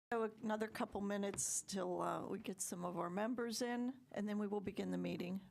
Another couple minutes till we get some of our members in, and then we will begin the meeting.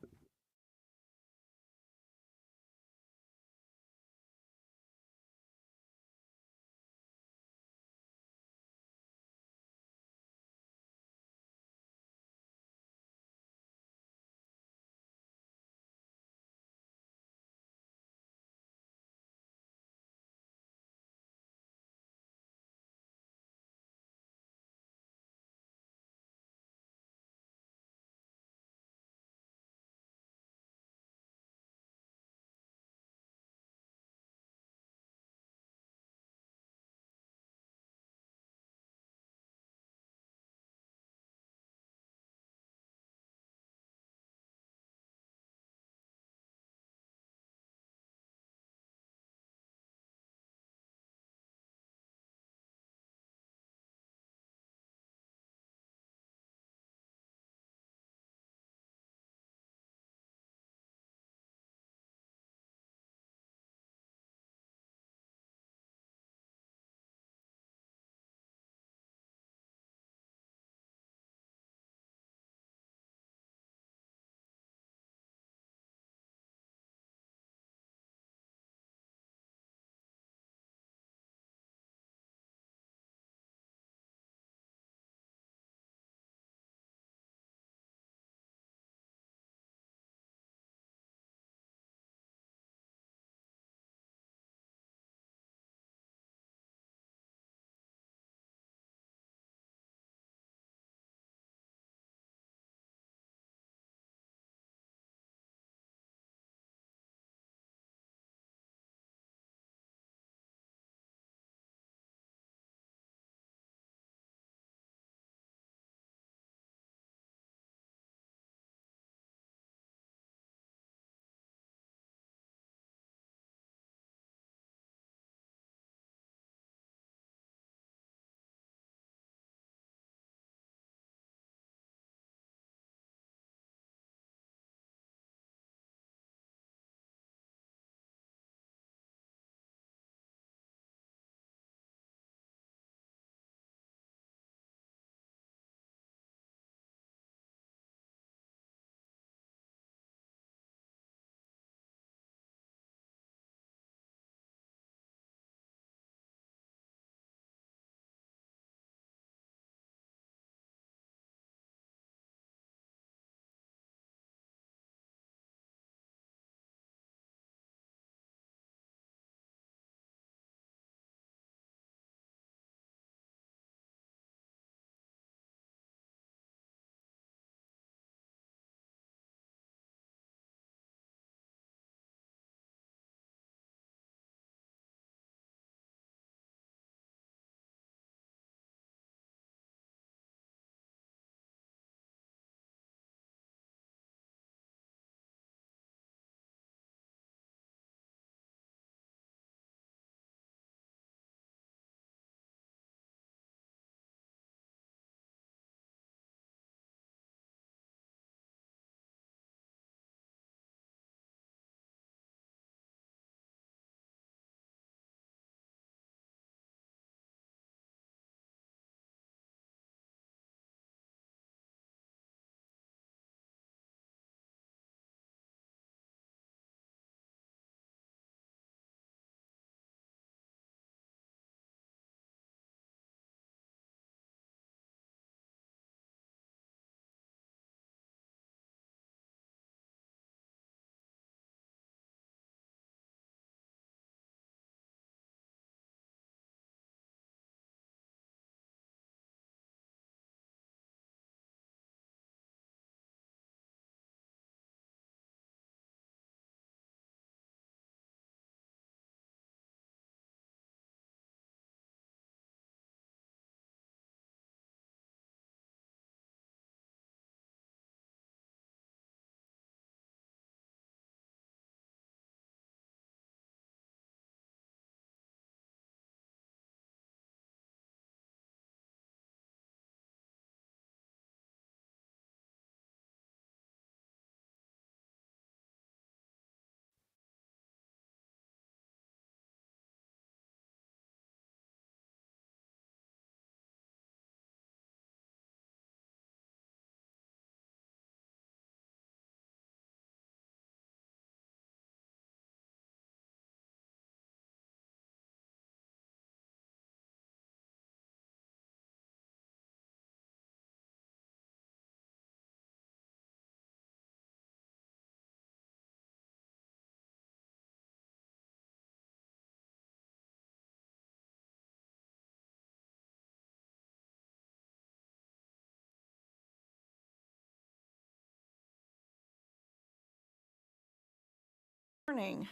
morning.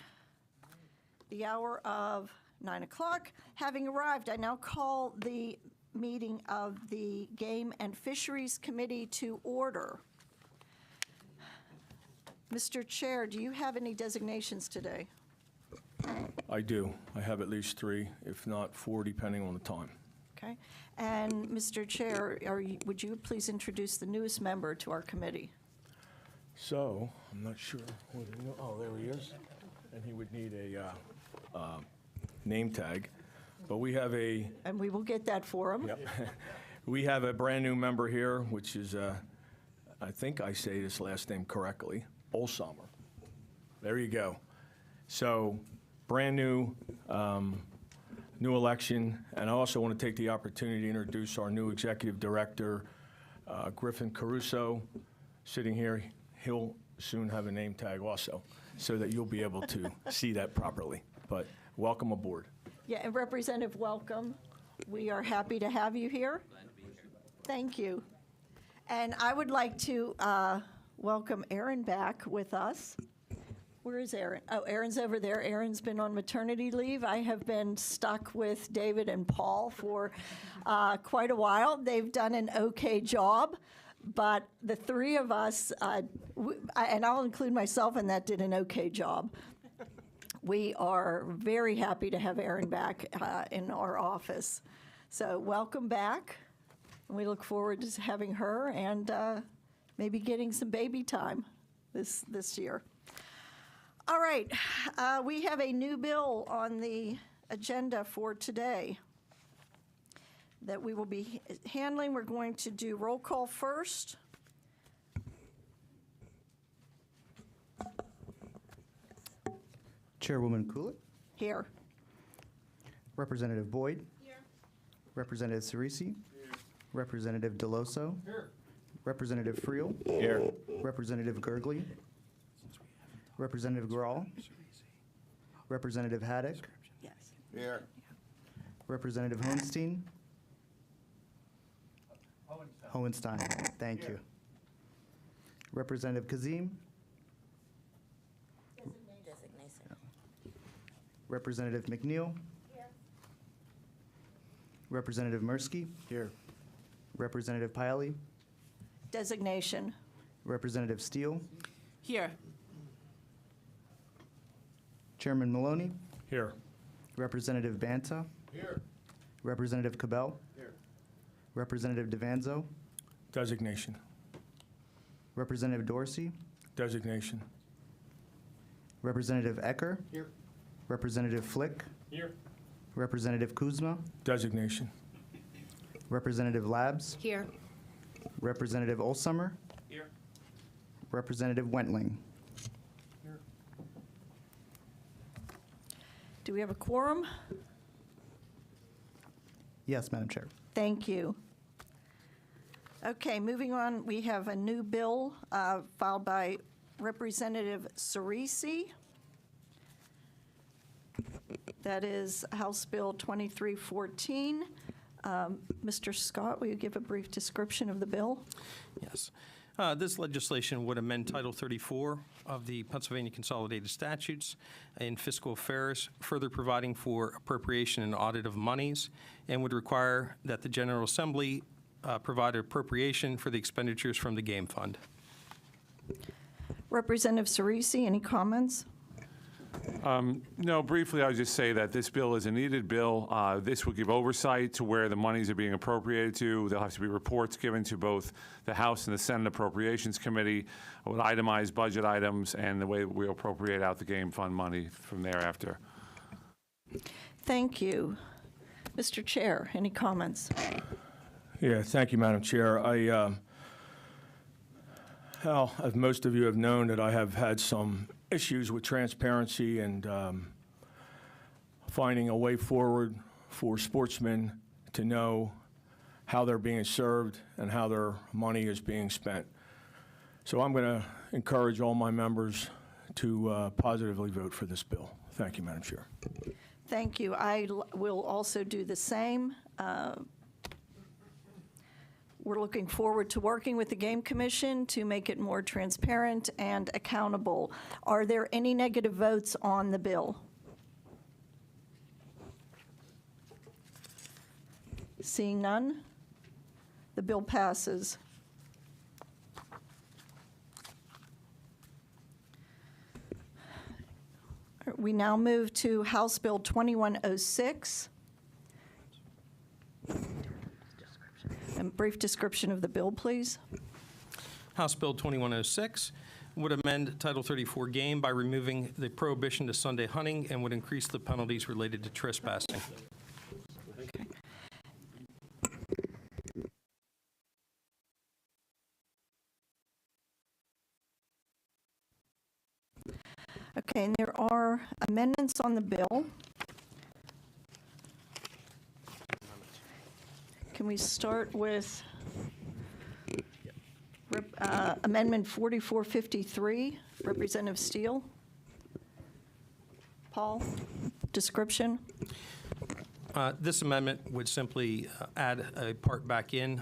The hour of 9 o'clock. Having arrived, I now call the meeting of the Game and Fisheries Committee to order. Mr. Chair, do you have any designations today? I do. I have at least 3, if not 4, depending on the time. Okay. And Mr. Chair, would you please introduce the newest member to our committee? So, I'm not sure. Oh, there he is. And he would need a name tag. But we have a... And we will get that for him. Yep. We have a brand-new member here, which is, I think I say this last name correctly, Olsamer. There you go. So, brand-new, new election. And I also want to take the opportunity to introduce our new executive director, Griffin Caruso, sitting here. He'll soon have a name tag also, so that you'll be able to see that properly. But welcome aboard. Yeah, and Representative, welcome. We are happy to have you here. Glad to be here. Thank you. And I would like to welcome Aaron back with us. Where is Aaron? Oh, Aaron's over there. Aaron's been on maternity leave. I have been stuck with David and Paul for quite a while. They've done an okay job, but the 3 of us, and I'll include myself in that, did an okay job. We are very happy to have Erin back in our office. So welcome back. And we look forward to having her and maybe getting some baby time this year. All right, we have a new bill on the agenda for today that we will be handling. We're going to do roll call first. Chairwoman Kulik, Here. Representative Boyd. Here. Representative Cerisi. Here. Representative Deloso. Here. Representative Friel. Here. Representative Gergely. Representative Grawl. Representative Haddock. Yes. Here. Representative Hohenstein. Hohenstein. Thank you. Representative Kazim. Designation. Representative McNeil. Here. Representative Mirsky. Here. Representative Piley. Designation. Representative Steele. Here. Chairman Maloney. Here. Representative Banta. Here. Representative Cabell. Here. Representative Devanzo. Designation. Representative Dorsey. Designation. Representative Ecker. Here. Representative Flick. Here. Representative Kuzma. Designation. Representative Labs. Here. Representative Olsummer. Here. Representative Wentling. Do we have a quorum? Yes, Madam Chair. Thank you. Okay, moving on, we have a new bill filed by Representative Cerisi. That is House Bill 2314. Mr. Scott, will you give a brief description of the bill? Yes. This legislation would amend Title 34 of the Pennsylvania Consolidated Statutes in Fiscal Affairs, further providing for appropriation and audit of monies, and would require that the General Assembly provide appropriation for the expenditures from the Game Fund. Representative Cerisi, any comments? No, briefly, I would just say that this bill is a needed bill. This will give oversight to where the monies are being appropriated to. There'll have to be reports given to both the House and the Senate Appropriations Committee with itemized budget items and the way we appropriate out the Game Fund money from thereafter. Thank you. Mr. Chair, any comments? Yeah, thank you, Madam Chair. Well, as most of you have known, that I have had some issues with transparency and finding a way forward for sportsmen to know how they're being served and how their money is being spent. So I'm going to encourage all my members to positively vote for this bill. Thank you, Madam Chair. Thank you. I will also do the same. we're looking forward to working with the Game Commission to make it more transparent and accountable. Are there any negative votes on the bill? Seeing none, the bill passes. We now move to House Bill 2106. A brief description of the bill, please. House Bill 2106 would amend Title 34 game by removing the prohibition to Sunday hunting and would increase the penalties related to trespassing. Okay, and there are amendments on the bill. Can we start with Amendment 4453, Representative Steele? Paul, description? This amendment would simply add a part back in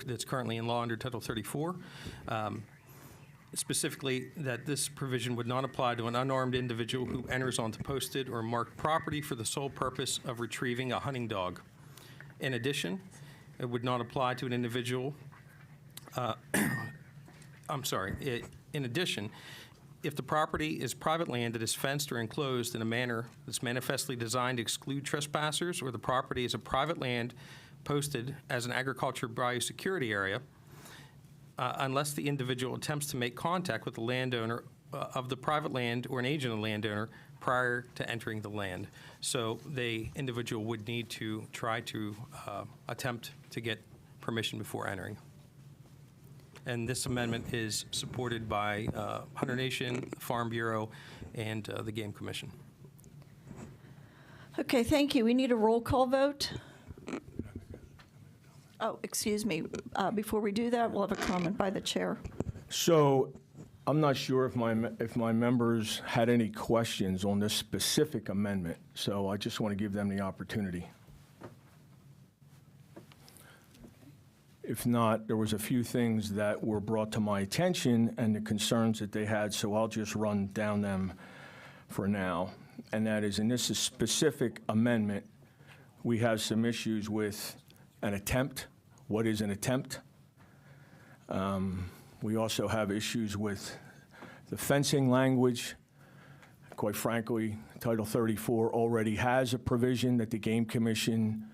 that's currently in law under Title 34. Specifically, that this provision would not apply to an unarmed individual who enters onto posted or marked property for the sole purpose of retrieving a hunting dog. In addition, it would not apply to an individual, in addition, if the property is private land that is fenced or enclosed in a manner that's manifestly designed to exclude trespassers, or the property is a private land posted as an agriculture biosecurity area, unless the individual attempts to make contact with the landowner of the private land or an agent of the landowner prior to entering the land. So the individual would need to try to attempt to get permission before entering. And this amendment is supported by Hunter Nation, Farm Bureau, and the Game Commission. Okay, thank you. We need a roll call vote. Oh, excuse me. Before we do that, we'll have a comment by the chair. So I'm not sure if my members had any questions on this specific amendment, so I just want to give them the opportunity. If not, there was a few things that were brought to my attention and the concerns that they had, so I'll just run down them for now. And that is, in this specific amendment, we have some issues with an attempt. What is an attempt? We also have issues with the fencing language. Quite frankly, Title 34 already has a provision that the Game Commission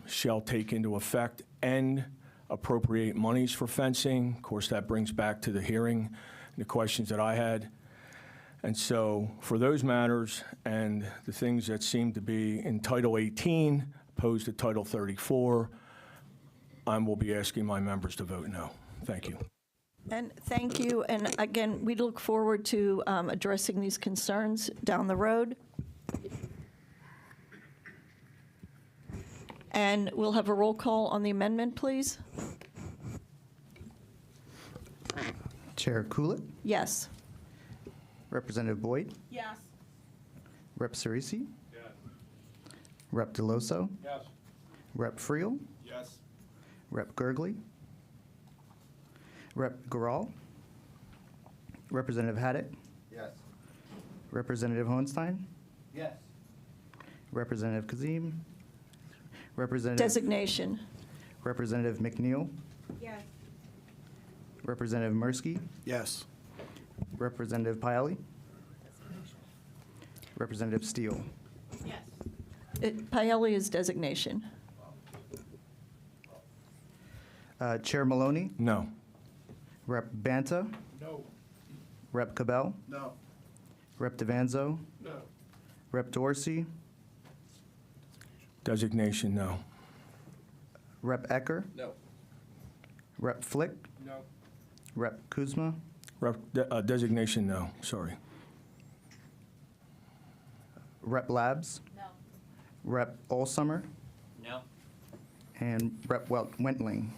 shall take into effect and appropriate monies for fencing. Of course, that brings back to the hearing the questions that I had. And so for those matters and the things that seem to be in Title 18 opposed to Title 34, I will be asking my members to vote no. Thank you. And thank you. And again, we look forward to addressing these concerns down the road. And we'll have a roll call on the amendment, please. Chair Kulik, Yes. Representative Boyd, Yes. Rep. Cerisi. Yes. Rep. DeLoso. Yes. Rep. Friel, Yes. Rep. Gergely, Rep. Garal, Representative Haddock, Yes. Representative Hohenstein, Yes. Representative Kazim, Representative Designation. Representative McNeil, Yes. Representative Mirsky, Yes. Representative Piali, Representative Steele. Yes. Paoli is designation. Chair Maloney, No. Rep. Banta, No. Rep. Cabell, No. Rep. Devanzo, No. Rep. Dorsey, Designation, no. Rep. Ecker, No. Rep. Flick, No. Rep. Kuzma, Designation, no. Sorry. Rep. Labs, No. Rep. Allsummer, No. and Rep. Wentling.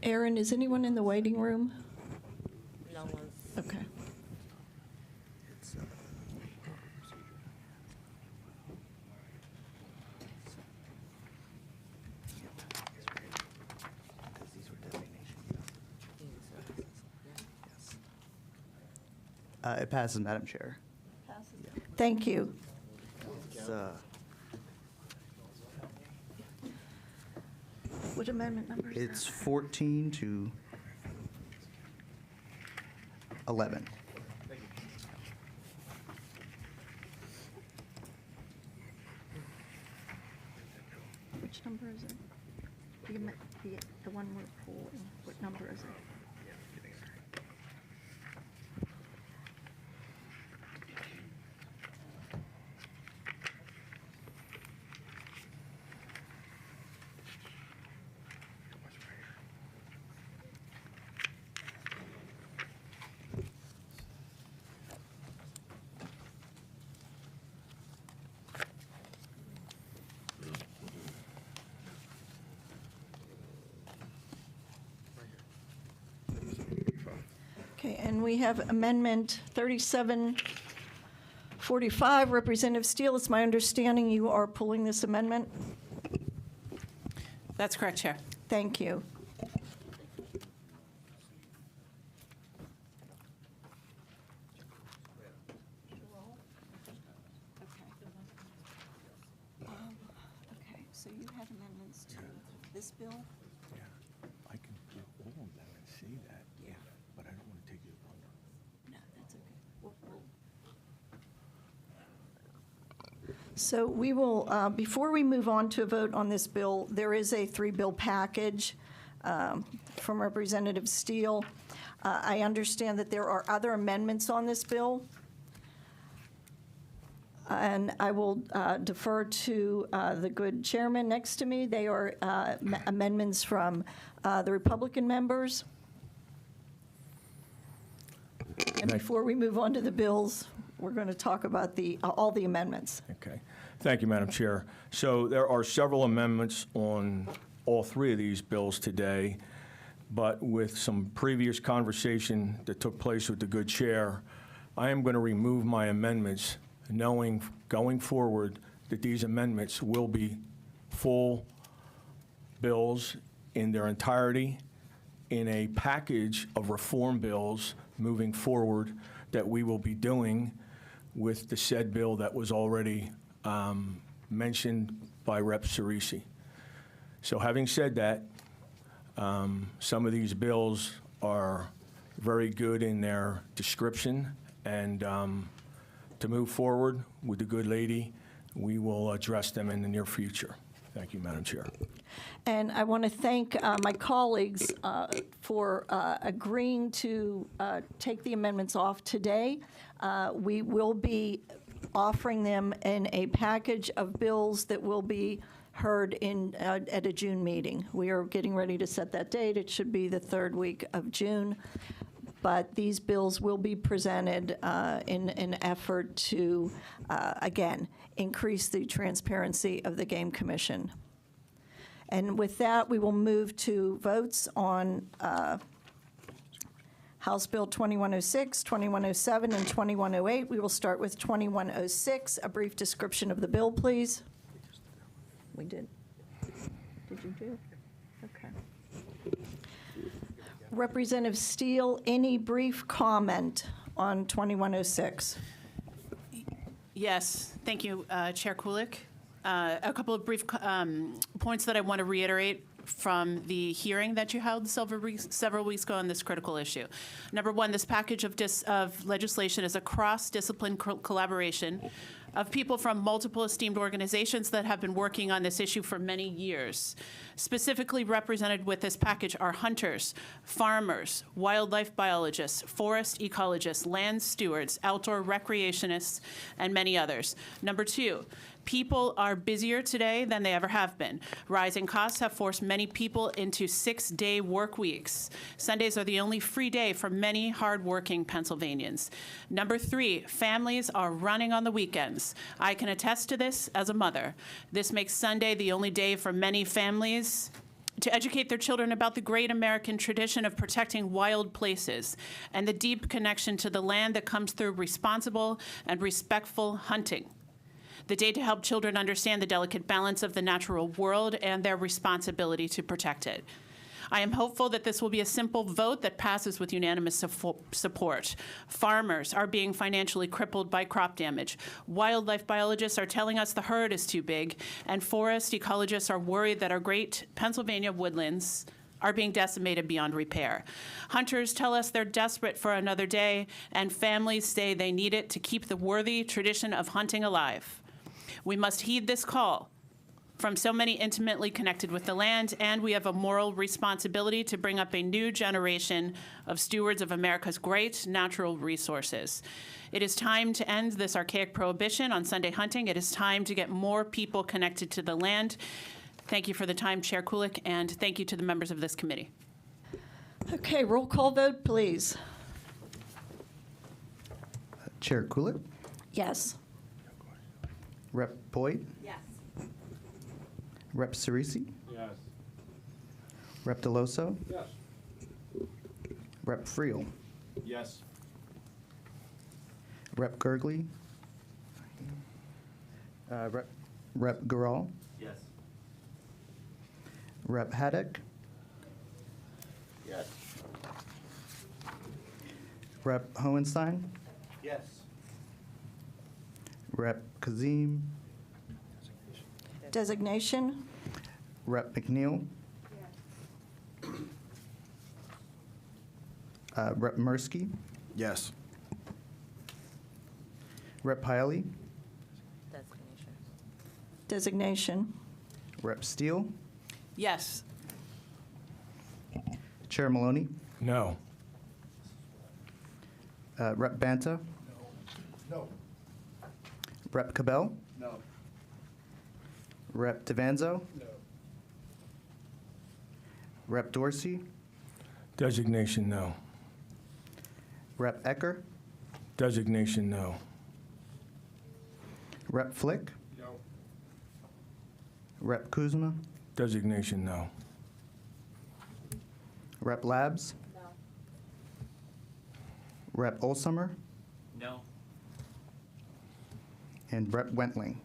Aaron, is anyone in the waiting room? It passes, Madam Chair. Thank you. It's, What amendment number is that? It's 14 to 11. Which number is it? The one we're pulling, what number is it? Okay, and we have Amendment 3745. Representative Steele, it's my understanding you are pulling this amendment? That's correct, Chair. Thank you. Okay, so you have amendments to this bill? I can do all of them and see that. Yeah. But I don't want to take your thunder. No, that's okay. So we will, before we move on to a vote on this bill, there is a three-bill package from Representative Steele. I understand that there are other amendments on this bill. And I will defer to the good chairman next to me. They are amendments from the Republican members. And before we move on to the bills, we're going to talk about all the amendments. Okay. Thank you, Madam Chair. So there are several amendments on all three of these bills today, but with some previous conversation that took place with the good chair, I am going to remove my amendments, knowing going forward that these amendments will be full bills in their entirety in a package of reform bills moving forward that we will be doing with the said bill that was already mentioned by Rep. Cerisi. So having said that, some of these bills are very good in their description, and to move forward with the good lady, we will address them in the near future. Thank you, Madam Chair. And I want to thank my colleagues for agreeing to take the amendments off today. We will be offering them in a package of bills that will be heard at a June meeting. We are getting ready to set that date. It should be the third week of June. But these bills will be presented in an effort to, again, increase the transparency of the Game Commission. And with that, we will move to votes on House Bill 2106, 2107, and 2108. We will start with 2106. A brief description of the bill, please. We did. Did you do? Okay. Representative Steele, any brief comment on 2106? Yes, thank you, Chair Kulik. A couple of brief points that I want to reiterate from the hearing that you held several weeks ago on this critical issue. Number one, this package of legislation is a cross-discipline collaboration of people from multiple esteemed organizations that have been working on this issue for many years. Specifically represented with this package are hunters, farmers, wildlife biologists, forest ecologists, land stewards, outdoor recreationists, and many others. Number two, people are busier today than they ever have been. Rising costs have forced many people into 6-day work weeks. Sundays are the only free day for many hardworking Pennsylvanians. Number three, families are running on the weekends. I can attest to this as a mother. This makes Sunday the only day for many families to educate their children about the great American tradition of protecting wild places and the deep connection to the land that comes through responsible and respectful hunting. The day to help children understand the delicate balance of the natural world and their responsibility to protect it. I am hopeful that this will be a simple vote that passes with unanimous support. Farmers are being financially crippled by crop damage. Wildlife biologists are telling us the herd is too big, and forest ecologists are worried that our great Pennsylvania woodlands are being decimated beyond repair. Hunters tell us they're desperate for another day, and families say they need it to keep the worthy tradition of hunting alive. We must heed this call from so many intimately connected with the land, and we have a moral responsibility to bring up a new generation of stewards of America's great natural resources. It is time to end this archaic prohibition on Sunday hunting. It is time to get more people connected to the land. Thank you for the time, Chair Kulik, and thank you to the members of this committee. Okay, roll call vote, please. Chair Kulik, Yes. Rep. Boyd, Yes. Rep. Cerisi, Yes. Rep. Deloso, Yes. Rep. Friel, Yes. Rep. Gergely, Rep. Gural, Yes. Rep. Haddock, Yes. Rep. Hohenstein, Yes. Rep. Kazim, Designation? Rep. McNeil, Rep. Mursky, Yes. Rep. Hiley, Designation. Rep. Steele, Yes. Chair Maloney, No. Rep. Banta, No. Rep. Cabell, No. Rep. Devanzo, No. Rep. Dorsey, Designation no. Rep. Ecker, Designation no. Rep. Flick, No. Rep. Kuzma, Designation no. Rep. Labs, Rep. Olsummer, No. and Rep. Wentling.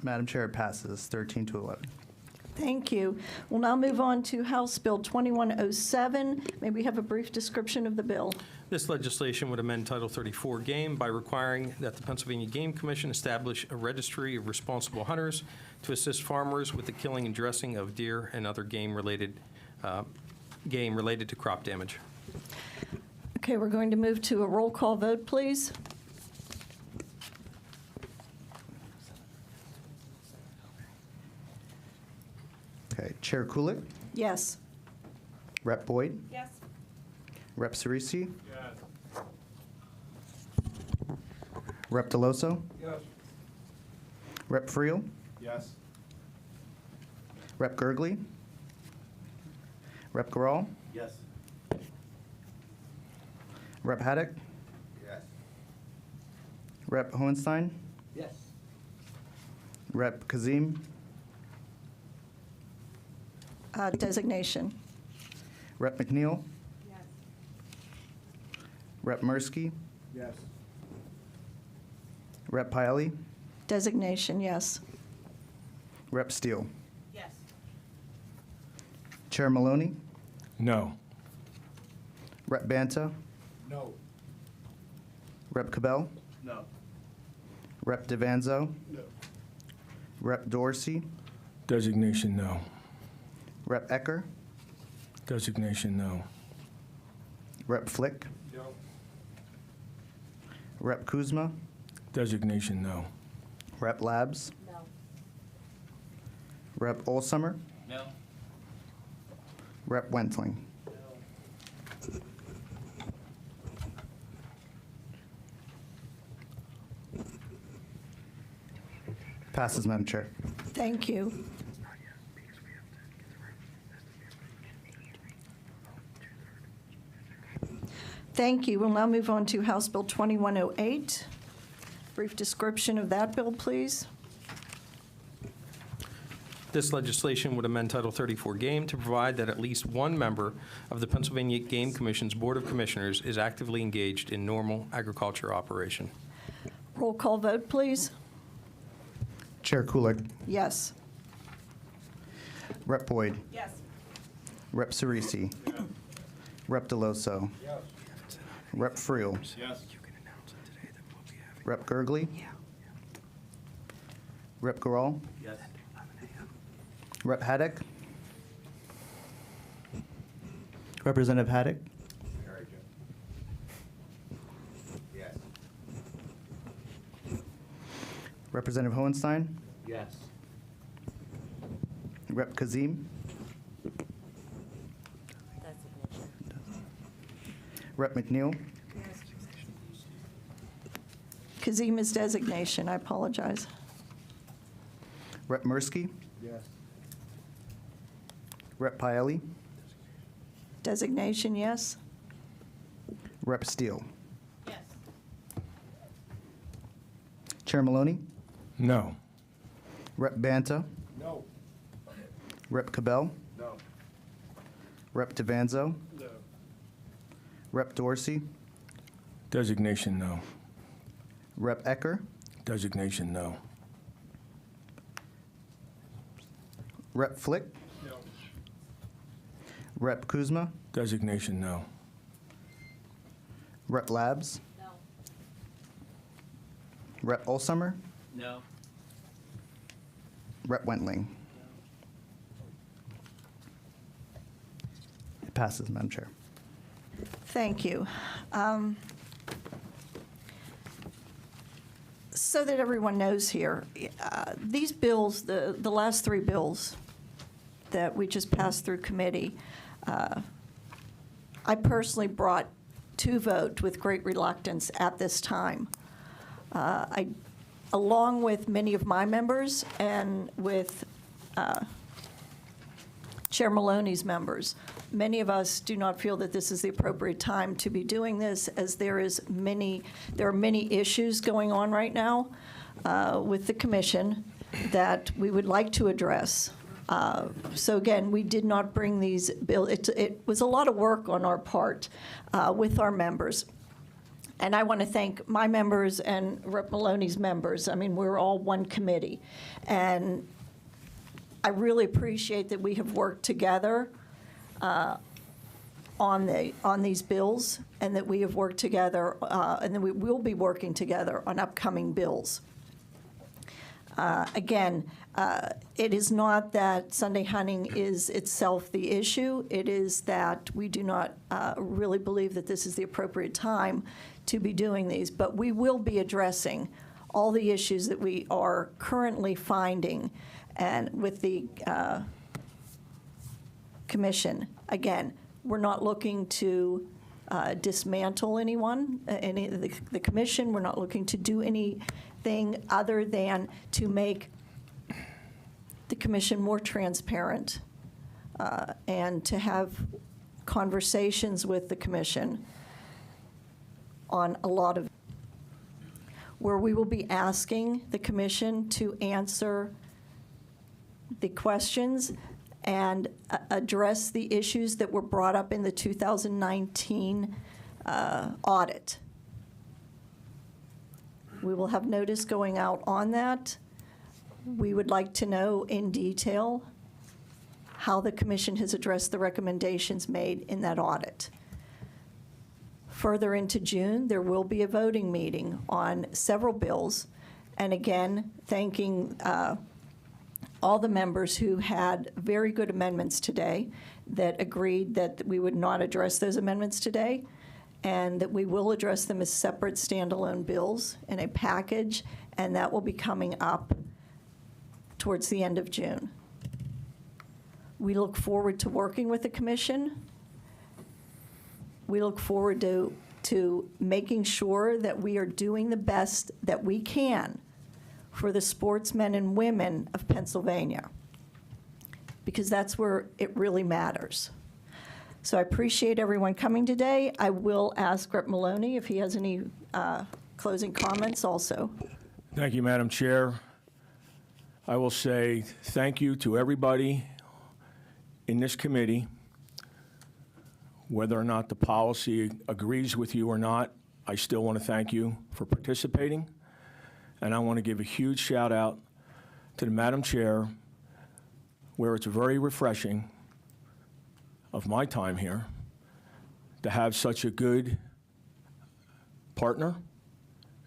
Madam Chair, it passes 13 to 11. Thank you. We'll now move on to House Bill 2107. May we have a brief description of the bill? This legislation would amend Title 34 Game by requiring that the Pennsylvania Game Commission establish a registry of responsible hunters to assist farmers with the killing and dressing of deer and other game related to crop damage. Okay, we're going to move to a roll call vote, please. Okay, Chair Kulik, Yes. Rep. Boyd, Yes. Rep. Cerisi, Yes. Rep. Deloso, Yes. Rep. Friel, Yes. Rep. Gergely, Rep. Gural, Yes. Rep. Haddock, Yes. Rep. Hohenstein, Yes. Rep. Kazim, Designation. Rep. McNeil, Rep. Mursky, Yes. Rep. Hiley, Designation, yes. Rep. Steele. Yes. Chair Maloney, No. Rep. Banta, No. Rep. Cabell, No. Rep. Devanzo, No. Rep. Dorsey, Designation no. Rep. Ecker, Designation no. Rep. Flick, No. Rep. Kuzma, Designation no. Rep. Labs, No. Rep. Olsummer, No. Rep. Wentling. Passes, Madam Chair. Thank you. Thank you. We'll now move on to House Bill 2108. Brief description of that bill, please. This legislation would amend Title 34 Game to provide that at least one member of the Pennsylvania Game Commission's Board of Commissioners is actively engaged in normal agriculture operation. Roll call vote, please. Chair Kulik, Yes. Rep Boyd, Yes. Rep Cerisi, Rep Deloso, Rep Friel, Rep Gergely, Rep Garall, Rep Haddock, Representative Haddock, Representative Hohenstein, Yes. Rep Kazim, Rep McNeil, Kazima's designation, I apologize. Rep Mirsky, Rep Paeli, Designation, yes. Rep Steele. Yes. Chair Maloney, No. Rep Banta, No. Rep Cabell, No. Rep Devanzo, Rep Dorsey, Designation, no. Rep Ecker, Designation, no. Rep Flick, Rep Kuzma, Designation, no. Rep Labs, Rep Olsummer, No. Rep Wentling. It passes, Madam Chair. Thank you. So that everyone knows here, these bills, the last three bills that we just passed through committee, I personally brought to vote with great reluctance at this time. Along with many of my members and with Chair Maloney's members, many of us do not feel that this is the appropriate time to be doing this, as there are many issues going on right now with the commission that we would like to address. So again, we did not bring these bills. It was a lot of work on our part with our members. And I want to thank my members and Rep. Maloney's members. I mean, we're all one committee. And I really appreciate that we have worked together on these bills, and that we have worked together, and that we will be working together on upcoming bills. Again, it is not that Sunday hunting is itself the issue. It is that we do not really believe that this is the appropriate time to be doing these. But we will be addressing all the issues that we are currently finding, and with the commission. Again, we're not looking to dismantle anyone, the commission. We're not looking to do anything other than to make the commission more transparent and to have conversations with the commission on a lot of where we will be asking the commission to answer the questions and address the issues that were brought up in the 2019 audit. We will have notice going out on that. We would like to know in detail how the commission has addressed the recommendations made in that audit. Further into June, there will be a voting meeting on several bills. And again, thanking all the members who had very good amendments today that agreed that we would not address those amendments today, and that we will address them as separate standalone bills in a package, and that will be coming up towards the end of June. We look forward to working with the commission. We look forward to making sure that we are doing the best that we can for the sportsmen and women of Pennsylvania, because that's where it really matters. So I appreciate everyone coming today. I will ask Rep. Maloney if he has any closing comments also. Thank you, Madam Chair. I will say thank you to everybody in this committee. Whether or not the policy agrees with you or not, I still want to thank you for participating. And I want to give a huge shout out to the Madam Chair, where it's very refreshing of my time here to have such a good partner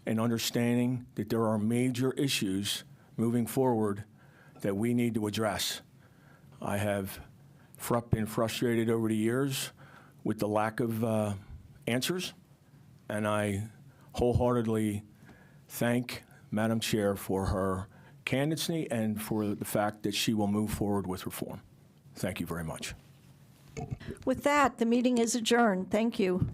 and understanding that there are major issues moving forward that we need to address. I have been frustrated over the years with the lack of answers, and I wholeheartedly thank Madam Chair for her candidacy and for the fact that she will move forward with reform. Thank you very much. With that, the meeting is adjourned. Thank you.